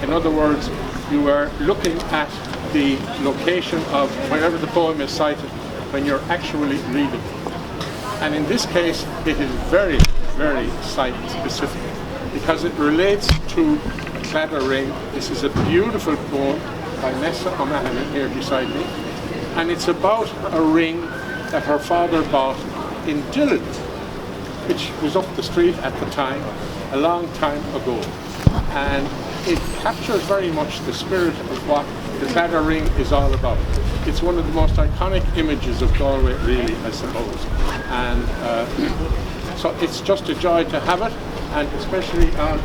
In other words, you are looking at the location of wherever the poem is cited when you're actually reading. And in this case, it is very, very site-specific because it relates to Claddagh Ring. This is a beautiful poem by Nessa O'Mahony here beside me, and it's about a ring that her father bought in Dillon, which was up the street at the time, a long time ago. And it captures very much the spirit of what the Claddagh Ring is all about. It's one of the most iconic images of Galway, really, I suppose. And so it's just a joy to have it, and especially on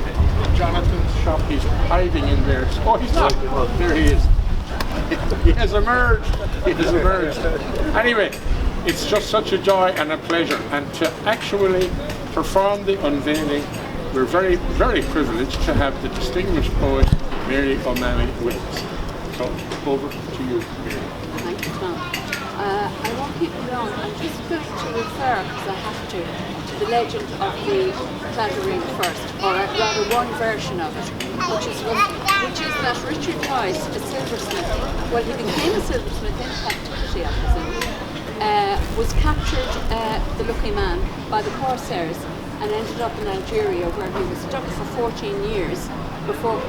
Jonathan's shop. He's hiding in there. Oh, he's not. There he is. He has emerged. He has emerged. Anyway, it's just such a joy and a pleasure. And to actually perform the unveiling, we're very, very privileged to have the distinguished poet Gerry O'Mahony with us. So over to you, Mary. Thank you, Tom. I won't keep you long. I'm just going to refer, because I have to the legend of the Claddagh Ring first, or rather one version of it, which is that Richard Price, a silversmith, well, he became a silversmith in captivity, I presume, was captured, the lucky man, by the Corsairs and ended up in Algeria, where he was stuck for 14 years before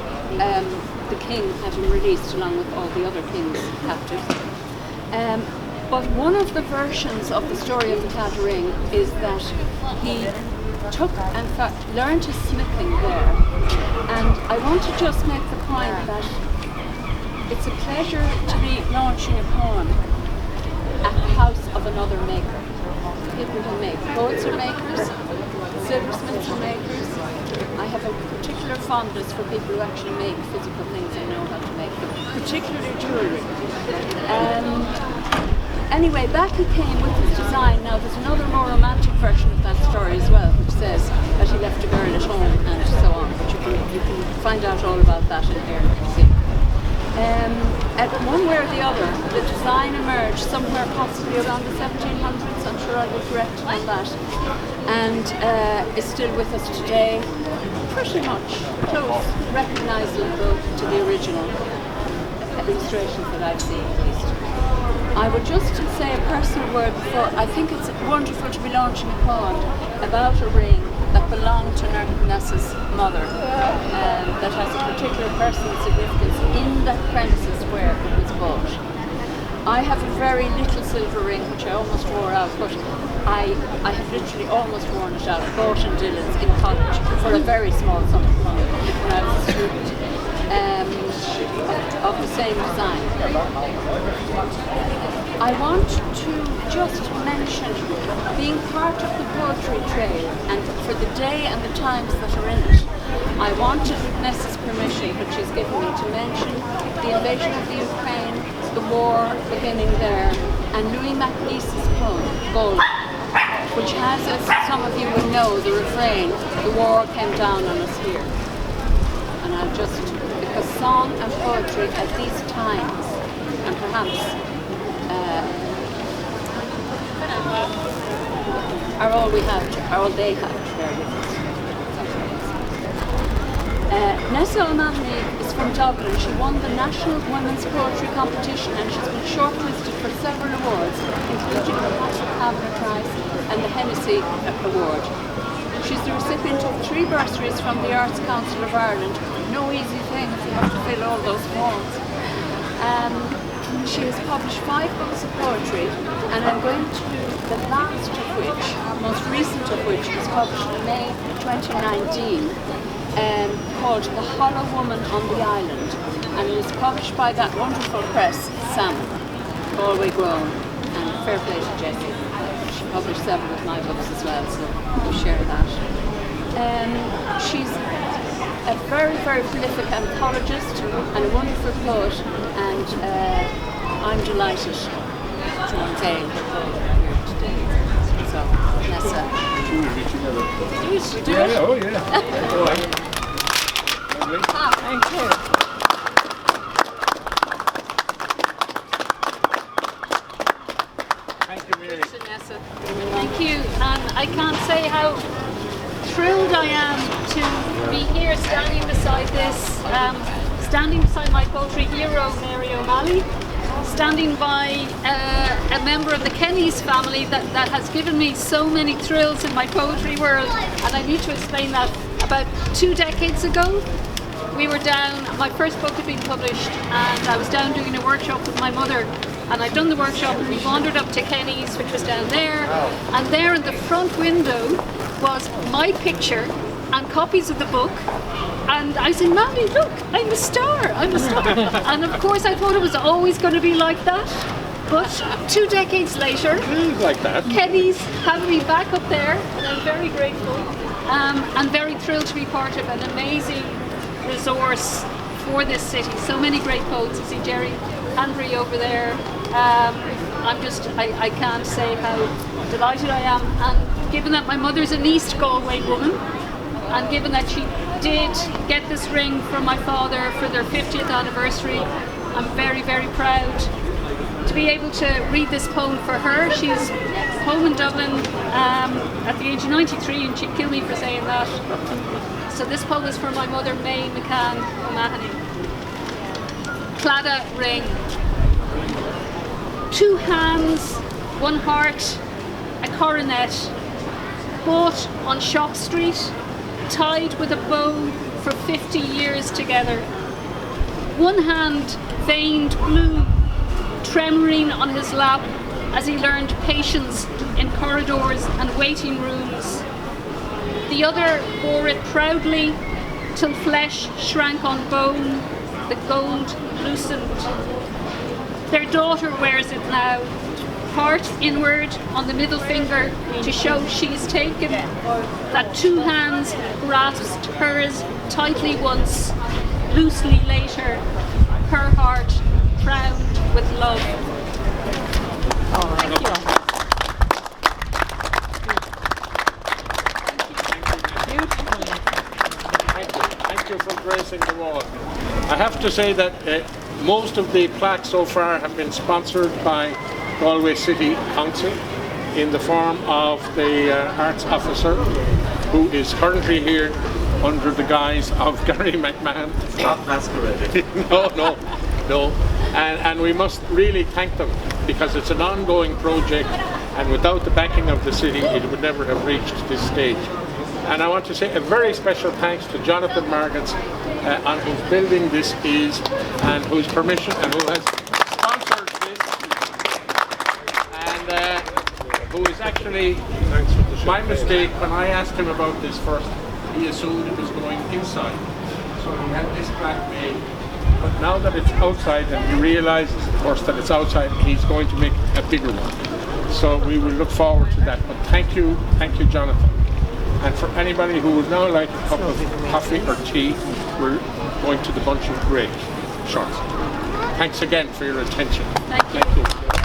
the king had him released along with all the other king's captives. But one of the versions of the story of the Claddagh Ring is that he took, in fact, learned his smithing there. And I want to just make the point that it's a pleasure to be launching a poem at the house of another maker. People who make. Poets are makers, silversmiths are makers. I have a particular fondness for people who actually make physical things and know how to make them, particularly jewellery. Anyway, back he came with his design. Now there's another more romantic version of that story as well, which says that he left a girl at home and so on. But you can find out all about that in here. At one way or the other, the design emerged somewhere possibly around the 1700s. I'm sure I'll be correct on that, and is still with us today. Pretty much close, recognisable to the original illustrations that I've seen, at least. I would just say a personal word before. I think it's wonderful to be launching a poem about a ring that belonged to Nessa's mother, that has a particular personal significance in that premises where it was bought. I have a very little silver ring which I almost wore out, but I have literally almost worn it out, bought in Dillon's in college for a very small sum of money when I was a student. Of the same design. I want to just mention being part of the Poetry Trail, and for the day and the times that are in it, I wanted, with Nessa's permission, which she's given me, to mention the invasion of the Ukraine, the war beginning there, and Louis McNeice's poem, Gold, which has, as some of you will know, the refrain, "The war came down on us here." And I'll just, because song and poetry at these times, and perhaps are all we have, are all they have to bear with us. Nessa O'Mahony is from Dublin. She won the National Women's Poetry Competition and she's been shortlisted for several awards, including the Kasbah Prize and the Hennessy Award. She's the recipient of 3 bursaries from the Arts Council of Ireland. No easy thing if you have to fill all those forms. She has published 5 books of poetry, and I'm going to, the last of which, most recent of which, was published in May 2019, called The Hollow Woman on the Island, and it was published by that wonderful press, Salmon, Galway grown, and fair play to Jessie. She published several of my books as well, so we share that. She's a very, very prolific anthologist and a wonderful poet, and I'm delighted to unveil her poem here today. So, Nessa. Do it? Oh, yeah. Thank you. Thank you, Mary. Thank you, and I can't say how thrilled I am to be here standing beside this standing beside my poetry hero, Mary O'Malley, standing by a member of the Kenny's family that has given me so many thrills in my poetry world, and I need to explain that. About 2 decades ago, we were down, my first book had been published, and I was down doing a workshop with my mother, and I'd done the workshop, and we wandered up to Kenny's, which was down there, and there in the front window was my picture and copies of the book, and I said, "Mommy, look, I'm a star, I'm a star." And of course I thought it was always going to be like that, but 2 decades later, like that. Kenny's have me back up there, and I'm very grateful, and very thrilled to be part of an amazing resource for this city. So many great poets. You see Gerry Hanberry over there. I can't say how delighted I am, and given that my mother's an East Galway woman, and given that she did get this ring from my father for their 50th anniversary, I'm very, very proud to be able to read this poem for her. She's home in Dublin at the age of 93, and she'd kill me for saying that. So this poem is for my mother, May McCann O'Mahony. Claddagh Ring. 2 hands, 1 heart, a coronet, bought on Shop Street, tied with a bow for 50 years together. 1 hand veined blue, tremoring on his lap as he learned patience in corridors and waiting rooms. The other bore it proudly till flesh shrank on bone, the gold loosened. Their daughter wears it now, heart inward on the middle finger to show she's taken, that 2 hands grasped hers tightly once, loosely later, her heart crowned with love. Thank you. Thank you for gracing the wall. I have to say that most of the plaques so far have been sponsored by Galway City Council in the form of the arts officer, who is currently here under the guise of Gerry McMahon. Not masquerading. No. And we must really thank them, because it's an ongoing project, and without the backing of the city it would never have reached this stage. And I want to say a very special thanks to Jonathan Margans, on whose building this is, and whose permission, and who has sponsored this, and who is actually, my mistake, when I asked him about this first, he assumed it was going inside. So he had this plaque made, but now that it's outside, and he realizes, of course, that it's outside, he's going to make a bigger one. So we will look forward to that. But thank you, Jonathan. And for anybody who would now like a cup of coffee or tea, we're going to the Bunch of Grapes shortly. Thanks again for your attention. Thank you.